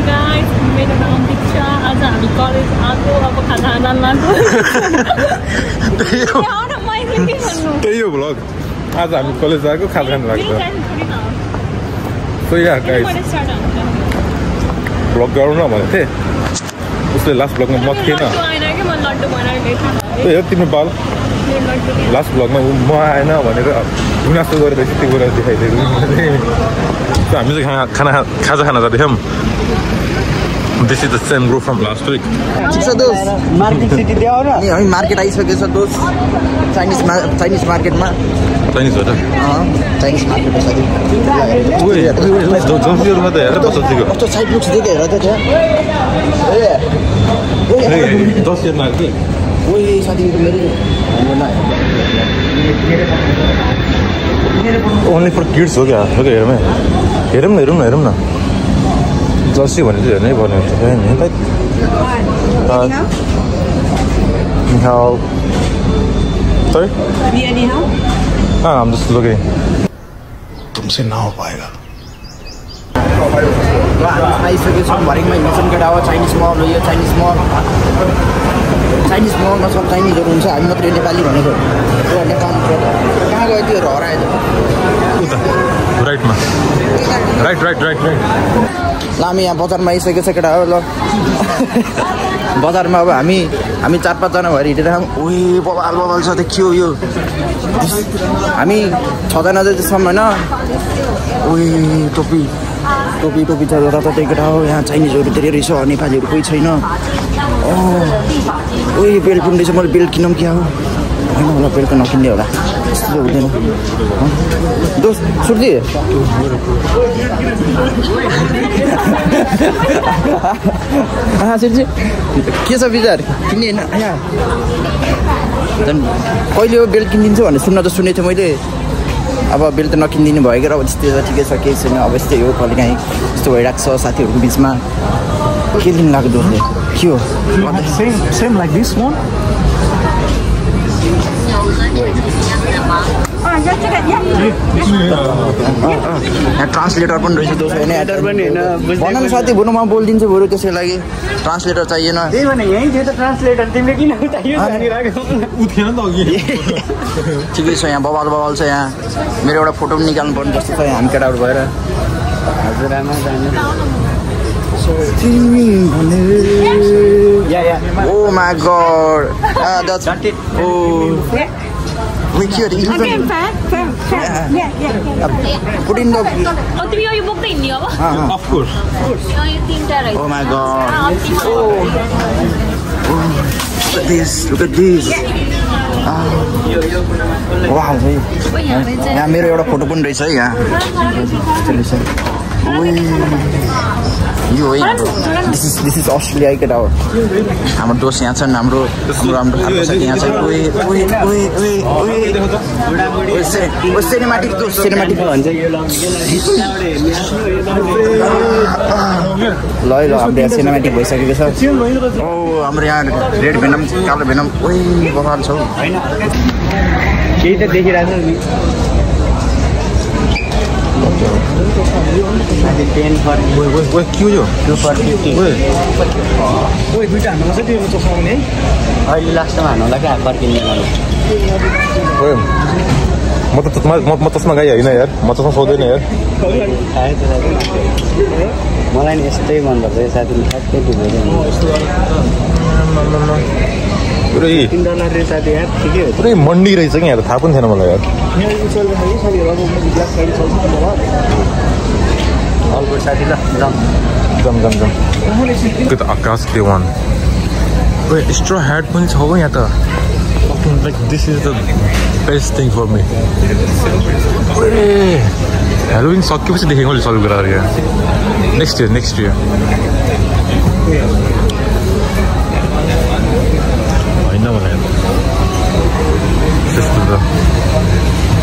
guys, मेरो नाम दीक्षा आज हामी कलेज आएको अब खाना खान लाग्यो त्यही हो भ्लग आज हामी कलेज आएको खाना खान लाग्यो सो या गाइस भ्लग गरौँ न भनेको थिएँ उसले लास्ट भ्लगमा म थिएन हेर तिम्रो बाल लास्ट भ्लगमा म आएन भनेर गुनासो गरेर त्यो कुरा देखाइदिएको हामी चाहिँ खाजा खाना जाँदैछौँ This is the same group from last week. Market city there or not? हामी मार्केट आइसकेको छ दोस्त चाइनिज मार्केटमा चाइनिज हो त चाइनिज मार्केट छ ओए जम्सीहरुमा त हेर बसन्तीको कस्तो साइड लुक्स देखे हेर त त्यहाँ ए 10 रुपैयाँ मार्के ओए साथी मेरो Only for kids हो क्या हो क्या हेरौँ न जर्सी भने चाहिँ हेर्नै पर्ने हुन्छ नि Sorry? I'm just looking. तुमसे ना हो पाएगा आइसकेको छौँ भरिङमा हिँड्छौँ केटा हो चाइनिज मल हो यो चाइनिज मलमा सब चाइनिजहरू हुन्छ हामी मात्रै नेपाली भनेको नेपाल कहाँ गयो त्यो हरायो उता राइटमा राइट ल हामी यहाँ बजारमा आइसकेको छ केटा हो ल बजारमा अब हामी 4-5 जना भएर हिँडेर ओए बबाल छ देखियो यो हामी 6 जना जतिसम्म होइन ओए टोपी छ र त त्यही केटा हो यहाँ चाइनिजहरू धेरै रहेछ नेपालीहरू कोही छैन ओए बेल्ट पनि रहेछ मैले बेल्ट किनौँ क्या हो होइन होला बेल्ट त नकिन्ने होला त्यस्तो हुँदैन दोस्त सुर्ती सुर्ती के छ विचार किन्ने होइन झन् कहिले हो बेल्ट किनिदिन्छु भनेर सुन्न त सुनेको थिएँ मैले अब बेल्ट त नकिनिदिनु भयो क्या अब त्यस्तै त ठिकै छ केही छैन अब यस्तै हो कहिले काहीँ यस्तो भइरहेको छ साथीहरूको बिचमा के लिनु लाग्यो दोस्तले के हो Same like this one? यहाँ ट्रान्सलेटर पनि रहेछ दोस्त होइन भन न साथी भन म बोलिदिन्छु बरु त्यसको लागि ट्रान्सलेटर चाहिएन त्यही भने यहीँ थियो त ट्रान्सलेटर तिमीले किन उठायो ठिकै छ यहाँ बवाल छ यहाँ मेरो एउटा फोटो पनि निकाल्नु पर्ने जस्तो छ यहाँ हामी केटाहरू भएर Oh my god. That's it. Oh. We cured it. Okay, fair. Put in the... Oh, you booked the India? Of course. Oh my god. Look at this. Wow. यहाँ मेरो एउटा फोटो पनि रहेछ है यहाँ यो है दिस इज अस्ट्रेलिया केटा हो हाम्रो दोस्त यहाँ छन् हाम्रो साथी यहाँ छन् सिनेमेटिक दोस्त सिनेमेटिक भन्छ ल हाम्रो यहाँ सिनेमेटिक भइसकेको छ ओ हाम्रो यहाँ रेड भेनम कालो भेनम ओइ बगाल छ केही त देखिरहेको छ $10 for Wait, क्यों यो? 2 for 50. ओए दुईटा हान्नु चाहिँ त्यो चस्मा पनि है अहिले लास्टमा हान्नु होला क्या फर्किने मलाई ओए म चस्मा गाई होइन यार म चस्मा सोध्दैन यार मलाई नि यस्तै मन पर्छ साथीले ठ्याक्कै दिँदैन $3 रे साथी यार ठिकै हो पुरै मन्डी रहेछ कि यहाँ थाहा पनि थिएन मलाई यार हलको साथी ल जम के त आकाश देवान ओए स्ट्र ह्याट पनि छ हो यहाँ त like this is the best thing for me Halloween सकेपछि देखेको मैले सबै कुराहरू यहाँ नेक्स्ट इयर होइन मलाई त्यस्तो त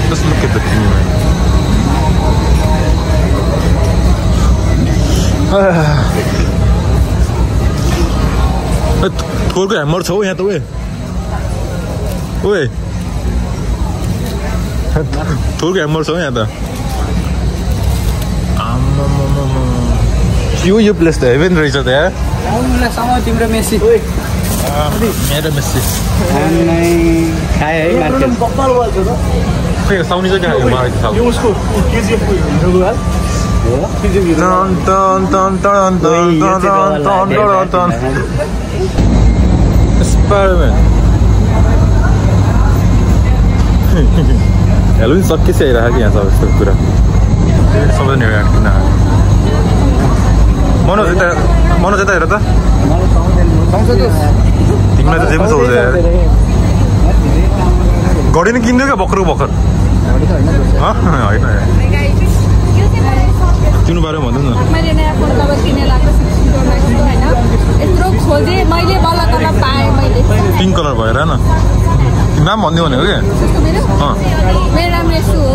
Just look at the view, man. थोरको ह्यामर छ हौ यहाँ त ओए थोरको ह्यामर छ हौ यहाँ त यो प्लेस त हेभेन रहेछ त यार तिम्रो मेसी मेरो मेसी खाए है मार्केट साउनी चाहिँ क्या मलाई Spider-Man Halloween सकिसै आइरहेको कि यहाँ सब यस्तो कुरा सबैजना हेरेर किन मनोज यता हेर त तिमीलाई त जे पनि सोध्छ यार घडी नै किन्दियो क्या भर्खर होइन तिम्रो बारेमा भन्नु न मैले नयाँ फोन कभर किने लाग्छ 60 Pro Max को हैन यत्रो खोजे मैले बल्ल तल पाए मैले पिङ्क कलर भएर न नाम भन्दियो भनेको के मेरो नाम रेसु हो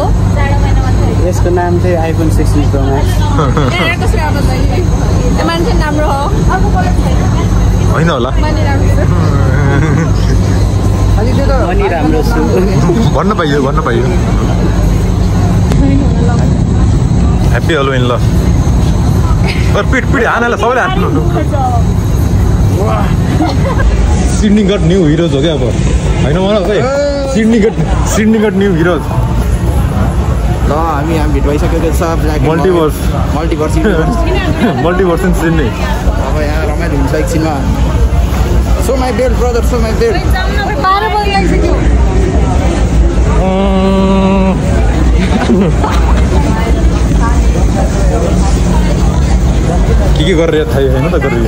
यसको नाम चाहिँ iPhone 16 Pro Max कसरी आउँछ ए मान्छे राम्रो हो होइन होला अनि राम्रो छु भन्न पाइयो ह्याप्पी हेलोविन ल पिट हानेला सबैले हान्नु सिडनी गट न्यू हिरोज हो क्या अब होइन मलाई खै सिडनी गट न्यू हिरोज ल हामी भेट भइसकेको छ मल्टिभर्स इन सिडनी अब यहाँ रमाइलो हुन्छ एकछिनमा so my belt brother so my belt 12 बजे लागिसक्यो के गरेर थाहै होइन त गरेर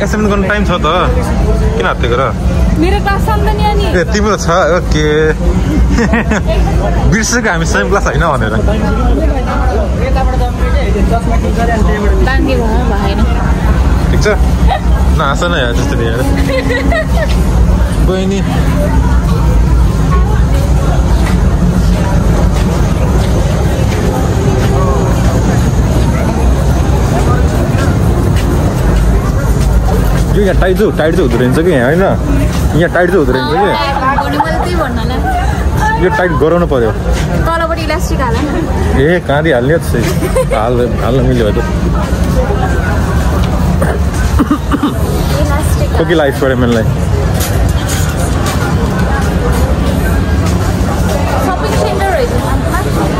एसाइनमेन्ट गर्नु टाइम छ त किन हातेको र मेरो क्लास सम्झने नि ए तिम्रो छ ओके बिर्सेको हामी सेम क्लास होइन भनेर दाङ्गे भएन ठिक छ नहाँस न यार त्यस्तो यार बहिनी यो यहाँ टाइट चाहिँ हुँदो रहेछ कि यहाँ होइन यहाँ टाइट चाहिँ हुँदो रहेछ कि यो टाइट गराउनु पर्यो तलपट्टि इलास्टिक हाल ए काँदी हाल्ने हाल्न मिल्यो त खोकी लाग्यो स्पाइडरम्यानलाई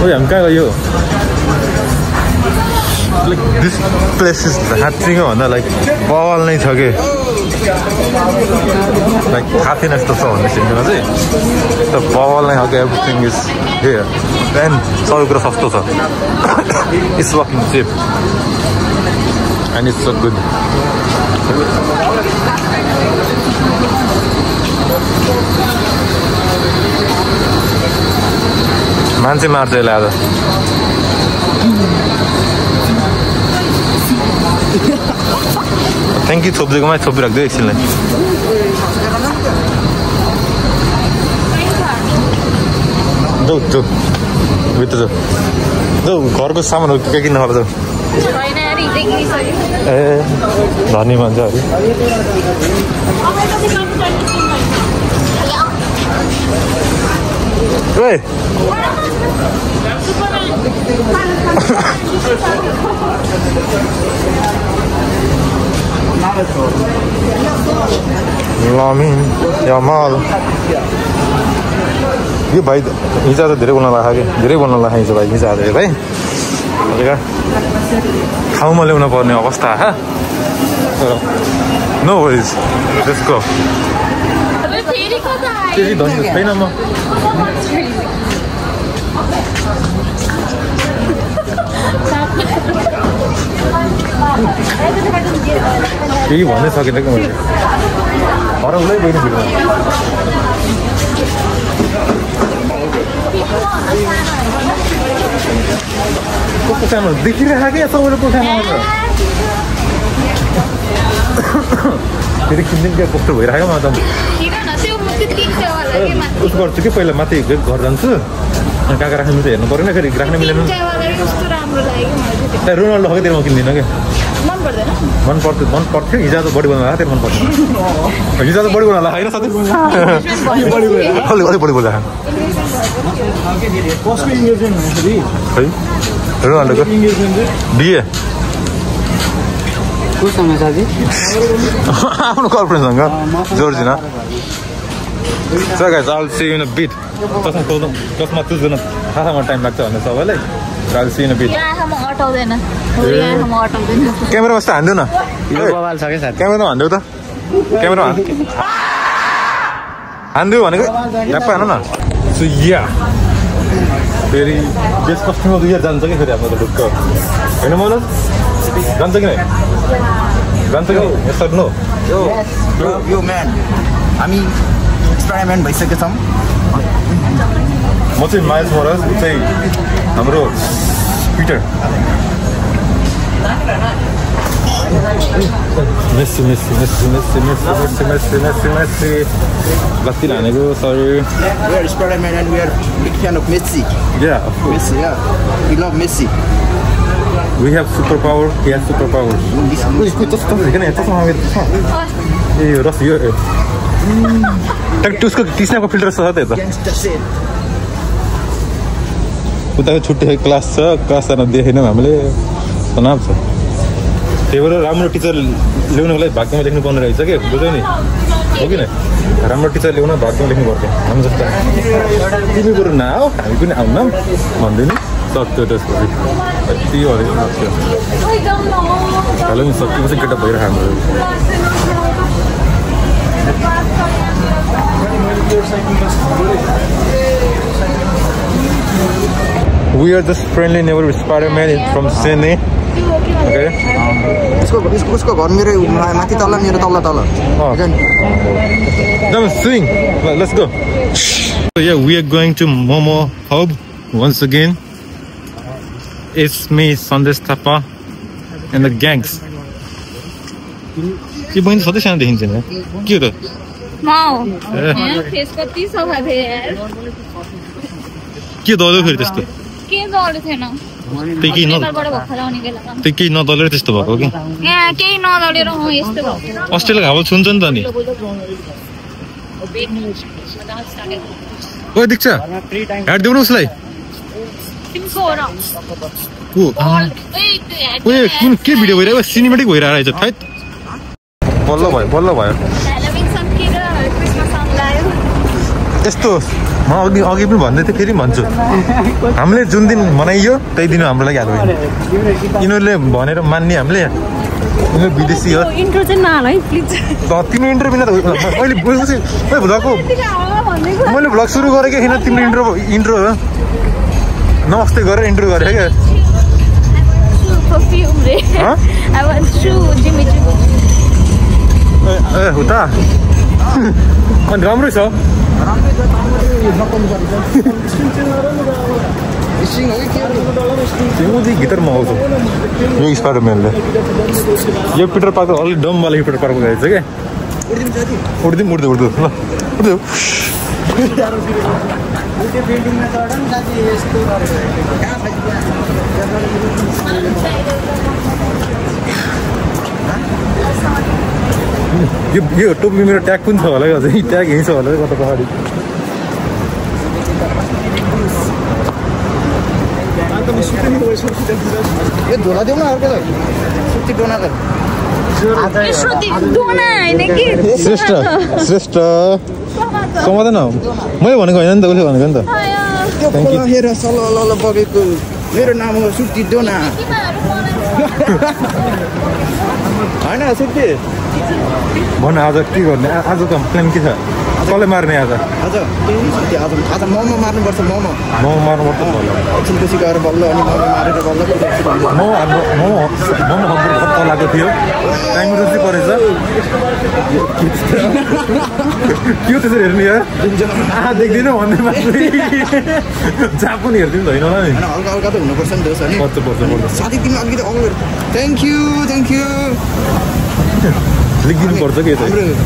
ओ हामी कहाँ गयो like this place is hatching भन्दा लाइक बवाल नै छ कि लाइक थाहा थिएन यस्तो छ भन्ने सिन्टीमा चाहिँ त बवाल नै खालको एभ्रिथिङ इज हियर एन्ड सबै कुरा सस्तो छ it's walking cheap and it's so good मान्छे मार्छ यसले आज थ्याङ्क यू छोपिदिएकोमा छोपिराख्दियो एकछिनलाई जाऊ भित्र जाऊ घरको सामानहरू के किन्न पर्छ ए धनी भन्छ अरे लामिन यामाल यो भाइ हिजो त धेरै बोल्न लाग्यो कि धेरै बोल्न लाग्यो हिजो भाइ हिजो आज भाइ ठाउँमा ल्याउन पर्ने अवस्था नो वरिज त्यसको त्यति धनी छैन म केही भन्नै सकिँदैन कि मैले हराउँदै गइनु फेरि कस्तो सानो देखिरहेको क्या सबैले कोठामा फेरि किन्दिन क्या कस्तो भइरहेको म त उसो गर्छु कि पहिला माथि घर जान्छु अनि कहाँ राख्नु चाहिँ हेर्नु परेन फेरि राख्न मिलेन त्यहाँ रोनाल्डो हो त्यो म किन्दिनँ क्या मन पर्थ्यो हिजो त बढी बनाउनु लाग्यो त्यो मन पर्थ्यो हिजो त बढी बनाउनु लाग्यो होइन साथी अलिक बढी बोल्दा है रोनाल्डोको बिए कोसँग साथी आफ्नो गर्लफ्रेन्डसँग जोर्जिना So guys, I'll see you in a bit. Just my 2 minutes. How much time लाग्छ भन्ने सबैलाई. I'll see you in a bit. यहाँसम्म अटाउँदैन. यहाँसम्म अटाउँदैन. क्यामेरा बस्दा हान्दिउ न. यो बवाल छ के साथी. क्यामेरा हान्दिउ त. क्यामेरा हान्दिउ भनेको ढ्याप्प हान्नु न. So yeah. फेरि बेस्ट कस्टमर दुई जान्छ कि फेरि हाम्रो त ढुक्क. हैन मलाई? जान्छ कि नै? जान्छ कि yes or no? यो म्यान हामी एक्सपेरिमेन्ट भइसकेको छौँ म चाहिँ माइल्स मोरस उ चाहिँ हाम्रो Peter Messi Messi Messi Messi Messi Messi Messi Messi Messi बत्ती हानेको sorry We are experiment and we are big fan of Messi. Yeah, of course. Messi, yeah. We love Messi. We have superpower, he has superpower. ए यो रस यो उसको टिस्नाको filter छ त यता उता छुट्टै क्लास छ क्लास जान देखेनौँ हामीले तनाव छ त्यही भएर राम्रो टिचर ल्याउनुको लागि भाग्यमा लेख्नु पर्ने रहेछ कि बुझ्यौ नि हो कि न राम्रो टिचर ल्याउन भाग्यमा लेख्नु पर्छ हामी जस्तो तिमी बरु नआऊ हामी पनि आउनौँ भन्दै नि सक्यो त्यसको यति हरेको सक्यो हेलो नि सकेपछि केटा भइरहेको हाम्रो We are just friendly neighbor with Spider-Man from Sydney. Okay. उसको घर मेरो माथि तल मेरो तल तल. Come swing. Let's go. So yeah, we are going to Momo Hub once again. It's me, Sandesh Thapa, and the gangs. के बहिनी सधैँ सानो देखिन्छ नि के हो त फेस कति सफा थियो यार के दल्यो फेरि त्यस्तो के दल्यो थिएन त्यही केही नदलेर त्यस्तो भएको कि यहाँ केही नदलेर यस्तो भएको अस्ट्रेलियाको हावा छुन्छ नि त नि ओ देख्छ ह्याड देऊ न उसलाई कुन के भिडियो भइरहेको सिनेमेटिक भइरहेको रहेछ थैट बल्ल भयो यस्तो म अघि पनि भन्दै थिएँ फेरि भन्छु हामीले जुन दिन मनाइयो त्यही दिन हाम्रो लागि हाल्नु यिनीहरूले भनेर मान्ने हामीले यिनीहरू विदेशी हो इन्ट्रो चाहिँ नहाल है प्लिज तिम्रो इन्ट्रो बिना मैले भ्लग सुरु गरेको किन तिम्रो इन्ट्रो हो नमस्ते गरेर इन्ट्रो गरेँ क्या ए हो त अनि राम्रै छ गिटारमा आउँछ यो स्पाइडरम्यानले यो पिटर पार्कर अलिक डमवाला पिटर पार्कर रहेछ क्या उड्दिउँ ल उड्दिउँ यो टोपी मेरो ट्याग पनि छ होला अझै ट्याग यहीँ छ होला कता पहाडी यो धोला देऊ न अर्को सुत्ती डोना त श्रेष्ठ समाधान मैले भनेको होइन नि त उसले भनेको नि त हेर सल्ल बगेको मेरो नाम हो सुत्ती डोना होइन सुत्ती भन आज के गर्ने आज त प्लान के छ कसले मार्ने आज आज मोमो मार्नुपर्छ मोमो मार्नुपर्छ एकछिनपछि गएर बल्ल अनि मोमो मारेर बल्ल मोमो लागेको थियो टाइम रुचि परेछ के त्यसरी हेर्ने यार देख्दिनँ भन्ने जहाँ पनि हेरिदिनु होइन होला नि हल्का हल्का त हुनुपर्छ नि दोस्त पर्छ साथी तिमी अघि त थ्याङ्क यू लेखिदिनु पर्छ कि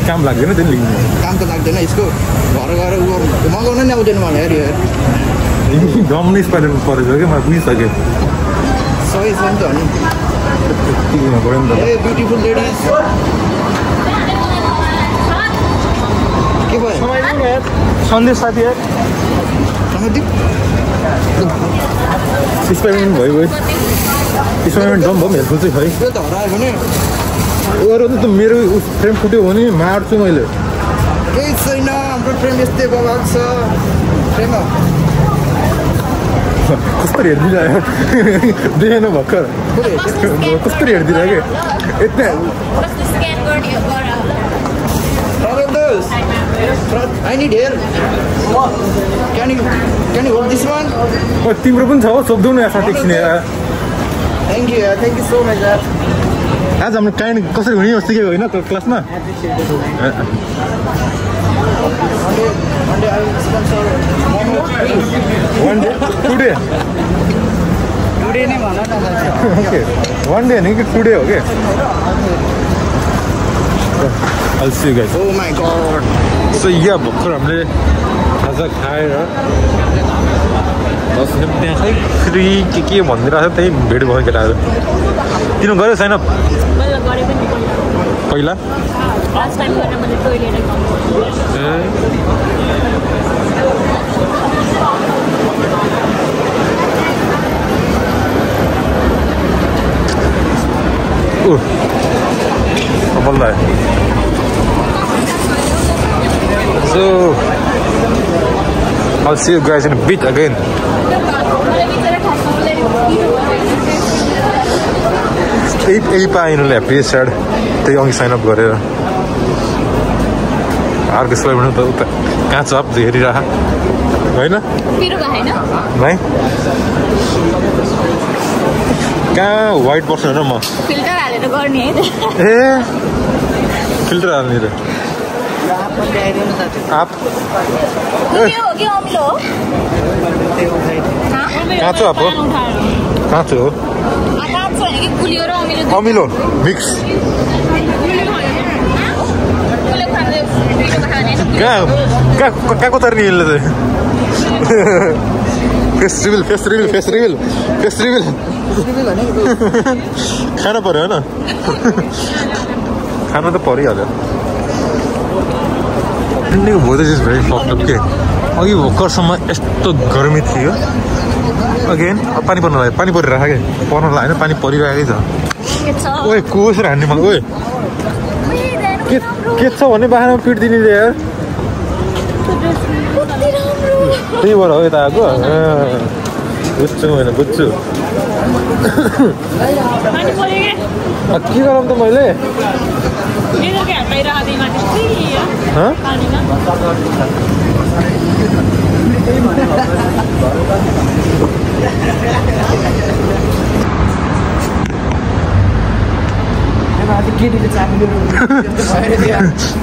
काम लाग्दैन त्यो लेख्नु काम त लाग्दैन यसको घर गएर मगाउन नि आउँदैन मलाई हेर गम्नै स्पाइडरम्यान परेछ क्या मलाई बुझिसकेँ सही छ नि त अनि पऱ्यो नि त ए ब्युटिफुल लेडिज के भयो सन्देश साथी सन्दीप एक्सपेरिमेन्ट भयो एक्सपेरिमेन्ट जम भयो हेल्पफुल चाहिँ है त्यो त हरायो भने अरू त मेरो फ्रेम फुट्यो भने मार्छु मैले केही छैन हाम्रो फ्रेम यस्तै बबाल छ फ्रेम कस्तो हेरिदिरहेको देखेन भर्खर कस्तो हेरिदिरहेको यति I need help. Can you hold this one? तिम्रो पनि छ हो सोध्नु न साथी एकछिन Thank you so much. आज हाम्रो काइन्ड कसरी हुने हो सिकेको होइन क्लासमा one day today नै भन न okay one day नहीं कि today हो के I'll see you guys. Oh my god. So yeah, भर्खर हामीले खाजा खाएर बस त्यहाँ खै फ्री के भनिदिरहेको छ त्यही भेट भयो केटाहरू किन गऱ्यो छैन पहिला बल्ल So I'll see you guys in a bit again. पाइनुले हेप्पी स्याड त्यही अघि साइन अप गरेर अर्को स्लाइड त उता कहाँ छ हेरिरह होइन भाइ कहाँ वाइट पर्छ होइन म फिल्टर हालेर गर्ने है ए फिल्टर हाल्ने र आप कहाँ छ आप कहाँ छ हो अमिलो मिक्स कहाँको तर्ने यसले चाहिँ फेस रिभिल खाना पर्यो होइन खाना त परिहाल्यो voice is very fucked up के अघि भर्खरसम्म यस्तो गर्मी थियो अगेन पानी पर्नु लाग्यो पानी परिरहेको कि पर्नु लाग्यो होइन पानी परिरहेकै छ ओए कसरी हान्ने मलाई ओए के छ भने बाख्रामा पिट दिने रे यार त्यही भएर हो यता आएको बुझ्छु होइन बुझ्छु के गरौँ त मैले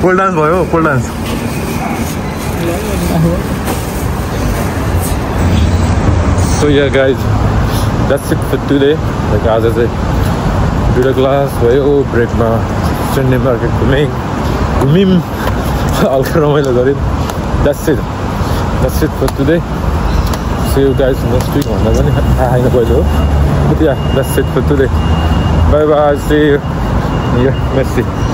पोल डान्स भयो पोल dance So yeah guys, that's it for today. Like आज चाहिँ दुईटा क्लास भयो ब्रेकमा सन्डे मार्केट घुम्यौँ हल्का रमाइलो गऱ्यौँ That's it for today. See you guys next week भन्दा पनि आएन पहिलो हो But yeah, that's it for today. Bye bye, see you. Yeah, merci.